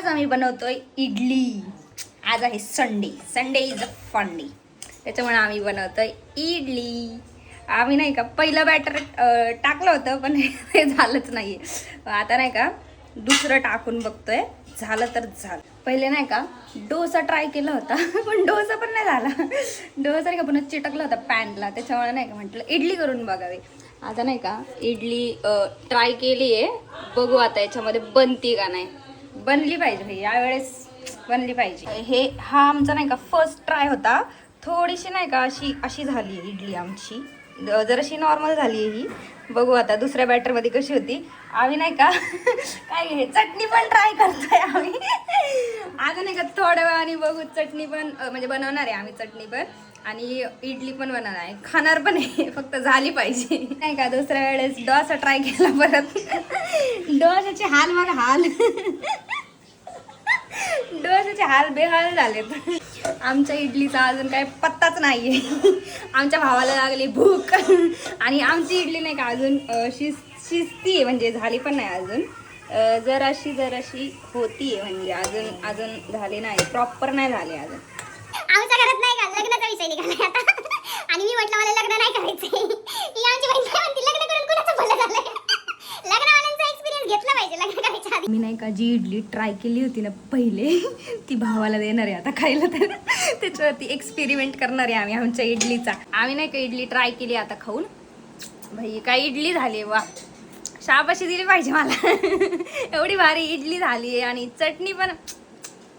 आज आम्ही बनवतोय इडली. आज आहे Sunday. Sunday is a fun day. त्याच्यामुळे आम्ही बनवतोय इडली. आम्ही नाही का पहिलं बॅटर टाकलं होतं पण हे झालंच नाही. आता नाही का दुसरं टाकून बघतोय, झालं तर झालं. पहिले नाही का डोसा ट्राय केला होता पण डोसा पण नाही झाला. डोसा नाही का पुन्हा चिटकला होता पॅनला, त्याच्यामुळे नाही का म्हटलं इडली करून बघावी. आता नाही का इडली ट्राय केली आहे, बघू आता याच्यामध्ये बनती का नाही. बनली पाहिजे भाई, यावेळेस बनली पाहिजे. हा आमचा नाही का फर्स्ट ट्राय होता. थोडीशी नाही का अशी अशी झाली इडली आमची, जराशी नॉर्मल झाली ही. बघू आता दुसऱ्या बॅटरमध्ये कशी होती. आम्ही नाही का काय हे चटणी पण ट्राय करतोय आम्ही. आता नाही का थोड्या वेळाने बघू, चटणी पण म्हणजे बनवणार आहे आम्ही, चटणी पण आणि इडली पण बनवणार आहे, खाणार पण आहे. फक्त झाली पाहिजे नाही का. दुसऱ्या वेळेस डोसा ट्राय केला, परत डोसाचे हाल मग हाल. डोसाचे हाल बेहाल झालेत. आमच्या इडलीचा अजून काय पत्ताच नाहीये. आमच्या भावाला लागली भूक आणि आमची इडली नाही का अजून शिजती, म्हणजे झाली पण नाही अजून. जराशी होतीये, म्हणजे अजून झाली नाही, प्रॉपर नाही झाली अजून. आमच्या घरात नाही का लग्नाचा विषय निघाला आता. आणि मी म्हटलं मला लग्न नाही करायचंय. ही आमची बहीण काय म्हणते, लग्न करून कुणाचं भलं झालंय. लग्नवाल्यांचा एक्सपिरियन्स घेतला पाहिजे लग्न करायच्या आधी. मी नाही का जी इडली ट्राय केली होती ना पहिले, ती भावाला देणार आहे आता खायला. तर त्याच्यावरती एक्सपेरिमेंट करणार आहे आम्ही आमच्या इडलीचा. आम्ही नाही का इडली ट्राय केली आता खाऊन. भाई काय इडली झाली, वा शाबाशी दिली पाहिजे मला. एवढी भारी इडली झाली आहे आणि चटणी पण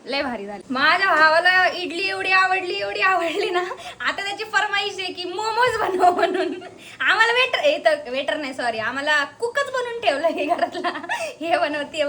लय भारी झाली. माझ्या भावाला इडली एवढी आवडली ना, आता त्याची फरमाईश आहे की मोमोज बनव म्हणून. आम्हाला वेटर नाही, सॉरी, आम्हाला कुकच बनवून ठेवलं हे घरातला. हे बनवते